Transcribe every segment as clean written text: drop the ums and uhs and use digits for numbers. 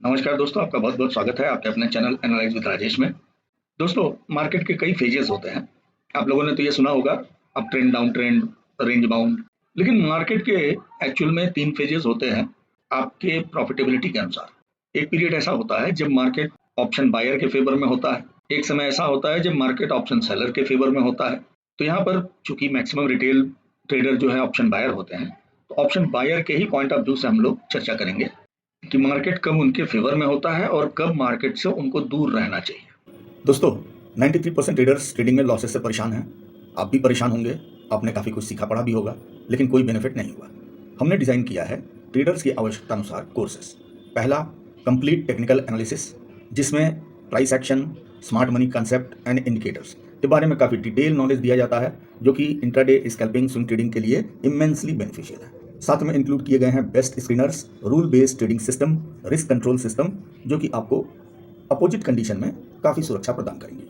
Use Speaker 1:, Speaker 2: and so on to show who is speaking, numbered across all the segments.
Speaker 1: नमस्कार दोस्तों, आपका बहुत बहुत स्वागत है आपके अपने चैनल एनालाइज विद राजेश में। दोस्तों, मार्केट के कई फेजेस होते हैं। आप लोगों ने तो ये सुना होगा, up trend, down trend, range bound. लेकिन मार्केट के एक्चुअल में 3 फेजेस होते हैं आपके प्रॉफिटेबिलिटी के अनुसार। एक पीरियड ऐसा होता है जब मार्केट ऑप्शन बायर के फेवर में होता है। एक समय ऐसा होता है जब मार्केट ऑप्शन सेलर के फेवर में होता है। तो यहाँ पर चूंकि मैक्सिमम रिटेल ट्रेडर जो है ऑप्शन बायर होते हैं, तो ऑप्शन बायर के ही पॉइंट ऑफ व्यू से हम लोग चर्चा करेंगे कि मार्केट कब उनके फेवर में होता है और कब मार्केट से उनको दूर रहना चाहिए। दोस्तों, 93% ट्रेडर्स ट्रेडिंग में लॉसेस से परेशान हैं। आप भी परेशान होंगे, आपने काफ़ी कुछ सीखा पढ़ा भी होगा, लेकिन कोई बेनिफिट नहीं हुआ। हमने डिज़ाइन किया है ट्रेडर्स की आवश्यकता अनुसार कोर्सेस। पहला, कंप्लीट टेक्निकल एनालिसिस, जिसमें price action, smart money concept and indicators के बारे में काफ़ी डिटेल नॉलेज दिया जाता है, जो कि इंट्राडे स्कैल्पिंग स्विंग ट्रेडिंग के लिए इमेंसली बेनिफिशियल है। साथ में इंक्लूड किए गए हैं best screeners, rule based trading system, risk control system, जो कि आपको अपोजिट कंडीशन में काफ़ी सुरक्षा प्रदान करेंगे।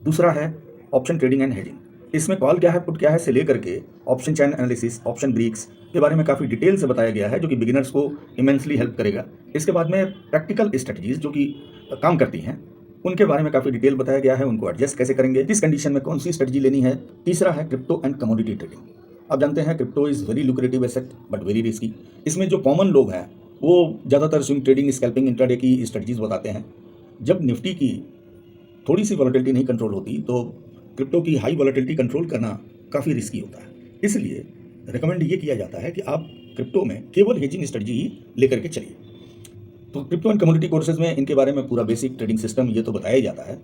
Speaker 1: दूसरा है ऑप्शन ट्रेडिंग एंड हेजिंग। इसमें कॉल क्या है, पुट क्या है से लेकर के option chain analysis, option breaks के बारे में काफ़ी डिटेल से बताया गया है, जो कि बिगिनर्स को इमेंसली हेल्प करेगा। इसके बाद में प्रैक्टिकल स्ट्रेटजीज जो कि काम करती हैं, उनके बारे में काफ़ी डिटेल बताया गया है। उनको एडजस्ट कैसे करेंगे, किस कंडीशन में कौन सी स्ट्रेटजी लेनी है। तीसरा है क्रिप्टो एंड कमोडिटी ट्रेडिंग। आप जानते हैं crypto is very lucrative asset but very risky. इसमें जो कॉमन लोग हैं वो ज़्यादातर स्विंग ट्रेडिंग, स्कैल्पिंग, इंट्राडे की स्ट्रेटजीज बताते हैं। जब निफ्टी की थोड़ी सी वॉलेटिलिटी नहीं कंट्रोल होती, तो क्रिप्टो की हाई वॉलेटिलिटी कंट्रोल करना काफ़ी रिस्की होता है। इसलिए रिकमेंड ये किया जाता है कि आप क्रिप्टो में केवल हेजिंग स्ट्रेटजी ही लेकर के चलिए। तो क्रिप्टो एंड कमोडिटी कोर्सेज में इनके बारे में पूरा बेसिक ट्रेडिंग सिस्टम ये तो बताया जाता है।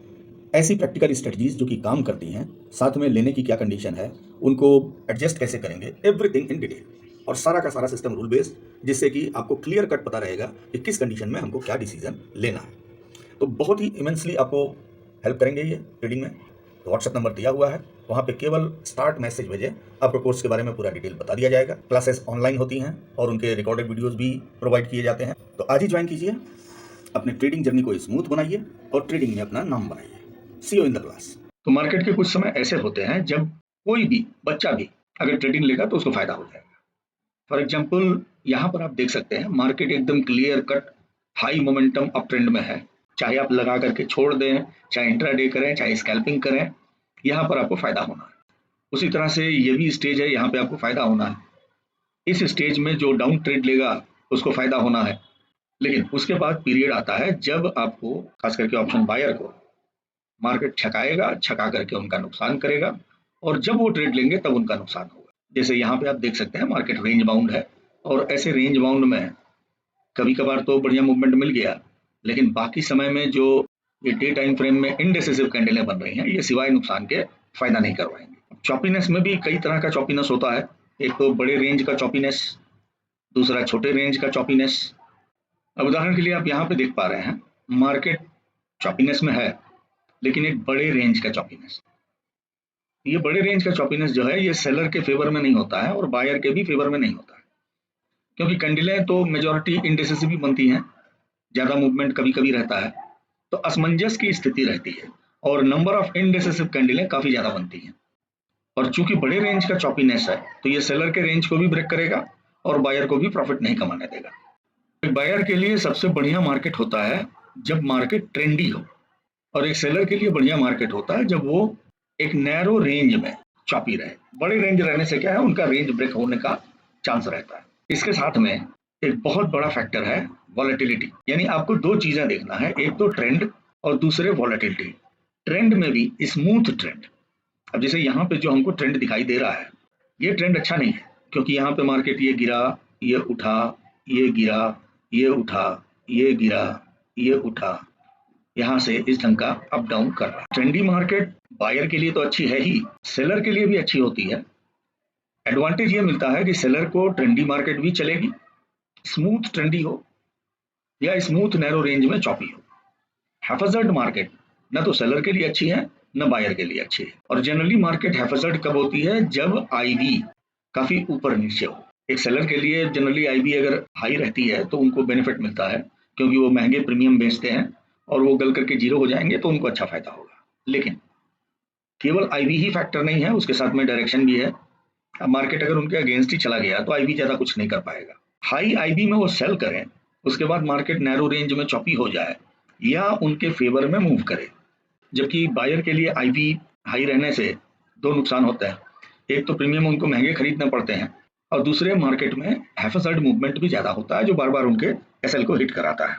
Speaker 1: ऐसी प्रैक्टिकल स्ट्रेटजीज जो कि काम करती हैं, साथ में लेने की क्या कंडीशन है, उनको एडजस्ट कैसे करेंगे, एवरीथिंग इन डिटेल, और सारा का सारा सिस्टम रूल बेस्ड, जिससे कि आपको क्लियर कट पता रहेगा कि किस कंडीशन में हमको क्या डिसीजन लेना है। तो बहुत ही इमेंसली आपको हेल्प करेंगे ये ट्रेडिंग में। व्हाट्सएप नंबर दिया हुआ है, वहाँ पे केवल स्टार्ट मैसेज भेजें, आपको कोर्स के बारे में पूरा डिटेल बता दिया जाएगा। क्लासेस ऑनलाइन होती हैं और उनके रिकॉर्डेड वीडियोस भी प्रोवाइड किए जाते हैं। तो आज ही ज्वाइन कीजिए, अपने ट्रेडिंग जर्नी को स्मूथ बनाइए और ट्रेडिंग में अपना नाम बनाइए। सी यू इन द क्लास। तो मार्केट के कुछ समय ऐसे होते हैं जब कोई भी बच्चा भी अगर ट्रेडिंग लेगा तो उसको फायदा हो जाएगा। फॉर एग्जाम्पल, यहाँ पर आप देख सकते हैं मार्केट एकदम clear cut high momentum up trend में है। चाहे आप लगा करके छोड़ दें, चाहे इंट्राडे करें, चाहे स्कैल्पिंग करें, यहाँ पर आपको फायदा होना है। उसी तरह से ये भी स्टेज है, यहाँ पे आपको फायदा होना है। इस स्टेज में जो डाउन ट्रेड लेगा उसको फायदा होना है। लेकिन उसके बाद पीरियड आता है जब आपको, खास करके ऑप्शन बायर को, मार्केट छकाएगा, छका करके उनका नुकसान करेगा, और जब वो ट्रेड लेंगे तब उनका नुकसान होगा। जैसे यहाँ पे आप देख सकते हैं मार्केट रेंज बाउंड है, और ऐसे रेंज बाउंड में कभी कभार तो बढ़िया मूवमेंट मिल गया, लेकिन बाकी समय में जो ये डे टाइम फ्रेम में इनडेसिसिव कैंडलें बन रही हैं, ये सिवाय नुकसान के फायदा नहीं करवाएंगे। चॉपीनेस में भी कई तरह का चॉपीनेस होता है। एक तो बड़े रेंज का चॉपीनेस, दूसरा छोटे रेंज का चॉपीनेस। अब उदाहरण के लिए आप यहाँ पे देख पा रहे हैं मार्केट चॉपीनेस में है, लेकिन एक बड़े रेंज का चॉपीनेस। ये बड़े रेंज का चॉपीनेस जो है, ये सेलर के फेवर में नहीं होता है और बायर के भी फेवर में नहीं होता है, क्योंकि कैंडलें तो मेजॉरिटी इनडेसिसिव भी बनती हैं, ज्यादा मूवमेंट कभी कभी रहता है, तो असमंजस की स्थिति रहती है और नंबर ऑफ इनडेसिसिव कैंडलें काफी ज्यादा बनती हैं। और चूंकि बड़े रेंज का चॉपीनेस है, तो ये सेलर के रेंज को भी ब्रेक करेगा और बायर को भी प्रॉफिट नहीं कमाने देगा। एक बायर के लिए सबसे बढ़िया मार्केट होता है जब मार्केट ट्रेंडी हो, और एक सेलर के लिए बढ़िया मार्केट होता है जब वो एक नैरो रेंज में चॉपी रहे। बड़े रेंज रहने से क्या है, उनका रेंज ब्रेक होने का चांस रहता है। इसके साथ में एक बहुत बड़ा फैक्टर है वॉलेटिलिटी, यानी आपको दो चीजें देखना है, एक तो ट्रेंड और दूसरे वॉलेटिलिटी। ट्रेंड में भी स्मूथ ट्रेंड। अब जैसे यहाँ पे जो हमको ट्रेंड दिखाई दे रहा है, ये ट्रेंड अच्छा नहीं है, क्योंकि यहाँ पे मार्केट ये गिरा, ये उठा, ये गिरा, ये उठा, ये गिरा, ये उठा, यहाँ से इस ढंग का अप डाउन कर रहा है। ट्रेंडी मार्केट बायर के लिए तो अच्छी है ही, सेलर के लिए भी अच्छी होती है। एडवांटेज ये मिलता है कि सेलर को ट्रेंडी मार्केट भी चलेगी, स्मूथ ट्रेंडी हो या स्मूथ नैरो रेंज में चॉपी हो। हैफेजर्ड मार्केट न तो सेलर के लिए अच्छी है न बायर के लिए अच्छी है। और जनरली मार्केट हैफेजर्ड कब होती है, जब आईवी काफी ऊपर नीचे हो। एक सेलर के लिए जनरली आईवी अगर हाई रहती है तो उनको बेनिफिट मिलता है, क्योंकि वो महंगे प्रीमियम बेचते हैं और वो गल करके जीरो हो जाएंगे तो उनको अच्छा फायदा होगा। लेकिन केवल आईवी ही फैक्टर नहीं है, उसके साथ में डायरेक्शन भी है। अब मार्केट अगर उनके अगेंस्ट ही चला गया तो आईवी ज्यादा कुछ नहीं कर पाएगा। हाई आईवी में वो सेल करें, उसके बाद मार्केट नैरो रेंज में चॉपी हो जाए या उनके फेवर में मूव करे। जबकि बायर के लिए आईवी हाई रहने से दो नुकसान होते हैं, एक तो प्रीमियम उनको महंगे खरीदने पड़ते हैं और दूसरे मार्केट में हैफेजर्ड मूवमेंट भी ज्यादा होता है जो बार बार उनके एसएल को हिट कराता है।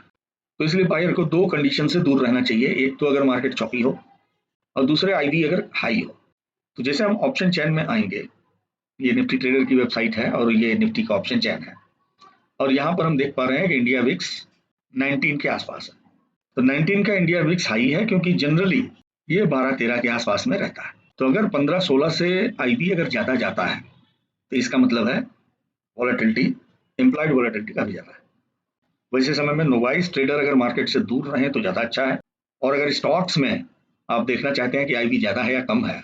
Speaker 1: तो इसलिए बायर को दो कंडीशन से दूर रहना चाहिए, एक तो अगर मार्केट चॉपी हो और दूसरे आईवी अगर हाई हो। तो जैसे हम ऑप्शन चैन में आएंगे, ये निफ्टी ट्रेडर की वेबसाइट है और ये निफ्टी का ऑप्शन चैन है और यहाँ पर हम देख पा रहे हैं कि इंडिया विक्स 19 के आसपास है। तो 19 का इंडिया विक्स हाई है क्योंकि जनरली ये 12-13 के आसपास में रहता है। तो अगर 15-16 से आईवी अगर ज्यादा जाता है तो इसका मतलब है वॉलेटिलिटी, इम्प्लाइड वॉलेटिलिटी काफी ज्यादा है। वैसे समय में नोवाइस ट्रेडर अगर मार्केट से दूर रहे तो ज्यादा अच्छा है। और अगर स्टॉक्स में आप देखना चाहते हैं कि आईवी ज्यादा है या कम है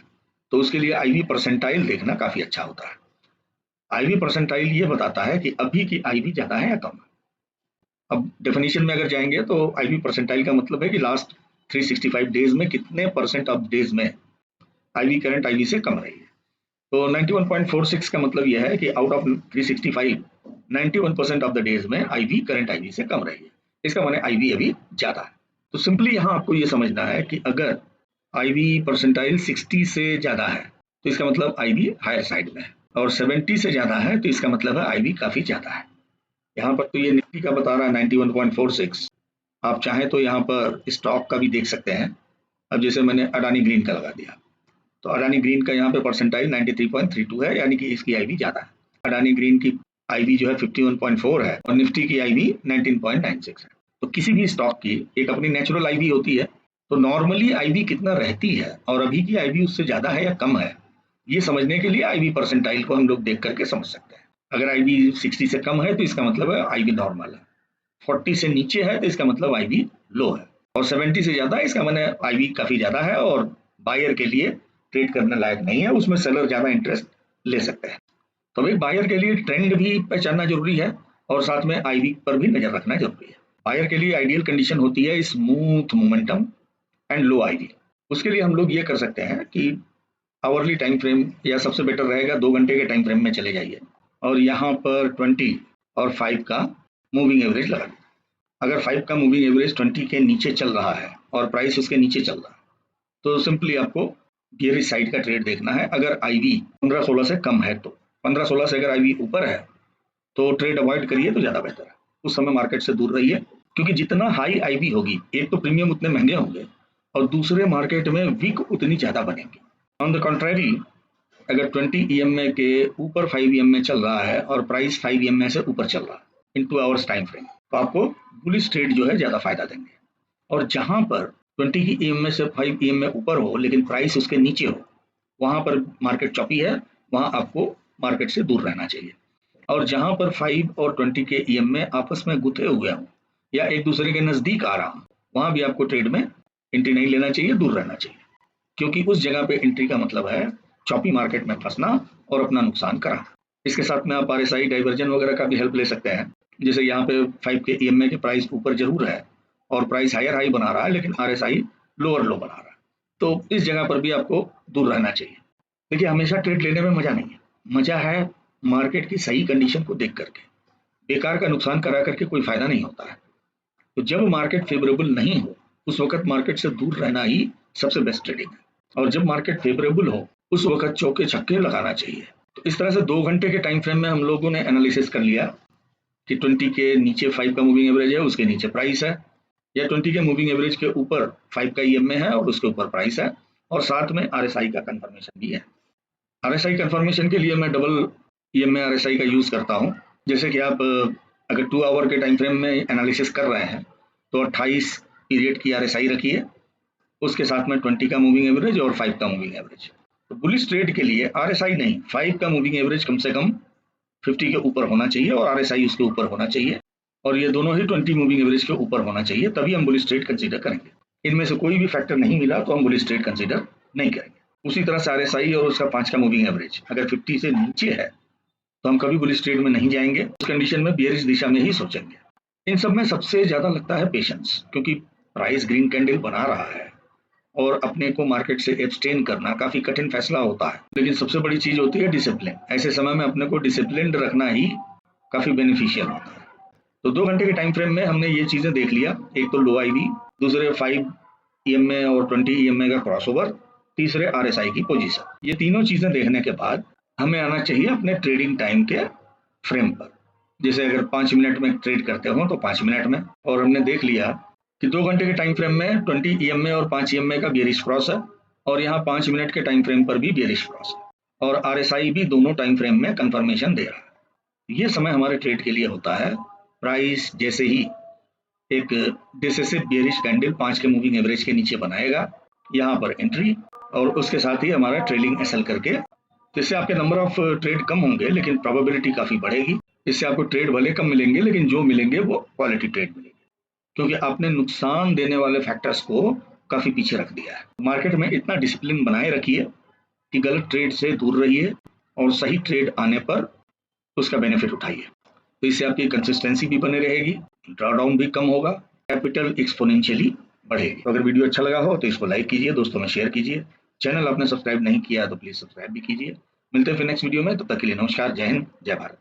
Speaker 1: तो उसके लिए आईवी परसेंटाइल देखना काफी अच्छा होता है। आईवी परसेंटाइल ये बताता है कि अभी की आईवी ज्यादा है या कम है। अब डेफिनेशन में अगर जाएंगे तो आईवी परसेंटाइल का मतलब है कि लास्ट 365 डेज में कितने परसेंट ऑफ डेज में आईवी करंट आईवी से कम रही है। तो 91.46 का मतलब यह है कि out of 365 91% of the days में आईवी करंट आईवी से कम रही है। इसका माने आईवी अभी ज्यादा है। तो सिंपली यहाँ आपको ये समझना है कि अगर आईवी परसेंटाइल 60 से ज्यादा है तो इसका मतलब आईवी हायर साइड में है और 70 से ज्यादा है तो इसका मतलब है आईवी काफी ज्यादा है। यहाँ पर तो ये निफ्टी का बता रहा है 91.46। आप चाहें तो यहाँ पर स्टॉक का भी देख सकते हैं। अब जैसे मैंने अडानी ग्रीन का लगा दिया तो अडानी ग्रीन का यहाँ पे परसेंटाइल 93.32 है, यानी कि इसकी आईवी ज्यादा है। अडानी ग्रीन की आईवी जो है 51.4 है और निफ्टी की आईवी 19.96 है। तो किसी भी स्टॉक की एक अपनी नेचुरल आईवी होती है। तो नॉर्मली आईवी कितना रहती है और अभी की आईवी उससे ज्यादा है या कम है, ये समझने के लिए आईवी परसेंटाइल को हम लोग देख करके समझ सकते हैं। अगर आईवी 60 से कम है तो इसका मतलब है आईवी नॉर्मल है, 40 से नीचे है तो इसका मतलब आईवी लो है और 70 से ज्यादा है इसका मतलब आईवी काफी ज्यादा है और बायर के लिए ट्रेड करने लायक नहीं है, उसमें सेलर ज्यादा इंटरेस्ट ले सकते हैं। तो भाई बायर के लिए ट्रेंड भी पहचानना जरूरी है और साथ में आईवी पर भी नजर रखना जरूरी है। बायर के लिए आइडियल कंडीशन होती है smooth momentum and low IV. उसके लिए हम लोग ये कर सकते हैं कि आवरली टाइम फ्रेम या सबसे बेटर रहेगा 2 घंटे के टाइम फ्रेम में चले जाइए और यहाँ पर 20 और 5 का मूविंग एवरेज लगा दीजिए। अगर 5 का मूविंग एवरेज 20 के नीचे चल रहा है और प्राइस उसके नीचे चल रहा है तो सिंपली आपको बियरिश साइड का ट्रेड देखना है। अगर आईवी 15-16 से कम है तो 15-16 से अगर आईवी ऊपर है तो ट्रेड अवॉइड करिए तो ज्यादा बेहतर है। उस समय मार्केट से दूर रहिए क्योंकि जितना हाई आईवी होगी एक तो प्रीमियम उतने महंगे होंगे और दूसरे मार्केट में वीक उतनी ज्यादा बनेंगी। ऑन द कॉन्ट्ररी अगर 20 ईएमए के ऊपर 5 ईएमए चल रहा है और प्राइस 5 ईएमए से ऊपर चल रहा है इन 2 आवर्स टाइम फ्रेम तो आपको बुलिश ट्रेड जो है ज्यादा फायदा देंगे। और जहां पर 20 की ईएमए से 5 ईएमए ऊपर हो लेकिन प्राइस उसके नीचे हो, वहां पर मार्केट चॉपी है, वहां आपको मार्केट से दूर रहना चाहिए। और जहां पर 5 और 20 के ईएमए आपस में गुथे हुए हों या एक दूसरे के नजदीक आ रहा हो, वहां भी आपको ट्रेड में एंट्री नहीं लेना चाहिए, दूर रहना चाहिए क्योंकि उस जगह पे एंट्री का मतलब है चॉपी मार्केट में फंसना और अपना नुकसान कराना। इसके साथ में आप आरएसआई डाइवर्जन वगैरह का भी हेल्प ले सकते हैं। जैसे यहाँ पे 5 के ईएमए के प्राइस ऊपर जरूर है और प्राइस हायर हाई बना रहा है लेकिन आरएसआई लोअर लो बना रहा है, तो इस जगह पर भी आपको दूर रहना चाहिए। देखिए हमेशा ट्रेड लेने में मजा नहीं है, मजा है मार्केट की सही कंडीशन को देख करके। बेकार का नुकसान करा करके कोई फायदा नहीं होता है। तो जब मार्केट फेवरेबल नहीं हो उस वक्त मार्केट से दूर रहना ही सबसे बेस्ट ट्रेडिंग है और जब मार्केट फेवरेबल हो उस वक्त चौके छक्के लगाना चाहिए। तो इस तरह से 2 घंटे के टाइम फ्रेम में हम लोगों ने एनालिसिस कर लिया कि 20 के नीचे 5 का मूविंग एवरेज है, उसके नीचे प्राइस है, या 20 के मूविंग एवरेज के ऊपर 5 का ईएमए है और उसके ऊपर प्राइस है, और साथ में आरएसआई का कंफर्मेशन भी है। आरएसआई कंफर्मेशन के लिए मैं डबल ईएमए आरएसआई का यूज करता हूँ। जैसे कि आप अगर 2 आवर के टाइम फ्रेम में एनालिसिस कर रहे हैं तो 28 पीरियड की आरएसआई रखिए, उसके साथ में 20 का मूविंग एवरेज और 5 का मूविंग एवरेज। तो बुलिश ट्रेड के लिए आरएसआई नहीं, 5 का मूविंग एवरेज कम से कम 50 के ऊपर होना चाहिए और आरएसआई उसके ऊपर होना चाहिए और ये दोनों ही 20 मूविंग एवरेज के ऊपर होना चाहिए, तभी हम बुलिश ट्रेड कंसीडर करेंगे। इनमें से कोई भी फैक्टर नहीं मिला तो हम बुलिश ट्रेड कंसीडर नहीं करेंगे। उसी तरह से आरएसआई और उसका 5 का मूविंग एवरेज अगर 50 से नीचे है तो हम कभी बुलिश ट्रेड में नहीं जाएंगे, उस कंडीशन में बेयरिश दिशा में ही सोचेंगे। इन सब में सबसे ज्यादा लगता है पेशेंस, क्योंकि प्राइस ग्रीन कैंडल बना रहा है और अपने को मार्केट से एब्सटेन करना काफी कठिन फैसला होता है, लेकिन सबसे बड़ी चीज होती है डिसिप्लिन। ऐसे समय में अपने को डिसिप्लिन रखना ही काफी बेनिफिशियल होता है। तो 2 घंटे के टाइम फ्रेम में हमने ये चीज़ें देख लिया, एक तो लो आईवी, दूसरे 5 ईएमए और 20 ईएमए का क्रॉसओवर, तीसरे आरएसआई की पोजीशन। ये तीनों चीज़ें देखने के बाद हमें आना चाहिए अपने ट्रेडिंग टाइम के फ्रेम पर। जैसे अगर 5 मिनट में ट्रेड करते हो तो 5 मिनट में, और हमने देख लिया कि 2 घंटे के टाइम फ्रेम में 20 ईएमए और 5 ईएमए का बेयरिश क्रॉस है, और यहाँ 5 मिनट के टाइम फ्रेम पर भी बेयरिश क्रॉस है, और आरएसआई भी दोनों टाइम फ्रेम में कंफर्मेशन दे रहा है। ये समय हमारे ट्रेड के लिए होता है। प्राइस जैसे ही एक डिसेसिव बेयरिश कैंडल 5 के मूविंग एवरेज के नीचे बनाएगा, यहाँ पर एंट्री, और उसके साथ ही हमारा ट्रेलिंग एसएल करके, इससे आपके नंबर ऑफ ट्रेड कम होंगे लेकिन प्रोबेबिलिटी काफ़ी बढ़ेगी। इससे आपको ट्रेड भले कम मिलेंगे लेकिन जो मिलेंगे वो क्वालिटी ट्रेड मिलेंगे, क्योंकि आपने नुकसान देने वाले फैक्टर्स को काफ़ी पीछे रख दिया है। मार्केट में इतना डिसिप्लिन बनाए रखिए कि गलत ट्रेड से दूर रहिए और सही ट्रेड आने पर उसका बेनिफिट उठाइए। तो इससे आपकी कंसिस्टेंसी भी बने रहेगी, ड्रॉडाउन भी कम होगा, कैपिटल एक्सपोनेंशियली बढ़ेगी। तो अगर वीडियो अच्छा लगा हो तो इसको लाइक कीजिए, दोस्तों में शेयर कीजिए। चैनल आपने सब्सक्राइब नहीं किया तो प्लीज़ सब्सक्राइब भी कीजिए। मिलते हैं फिर नेक्स्ट वीडियो में, तब तक के लिए नमस्कार, जय हिंद, जय भारत।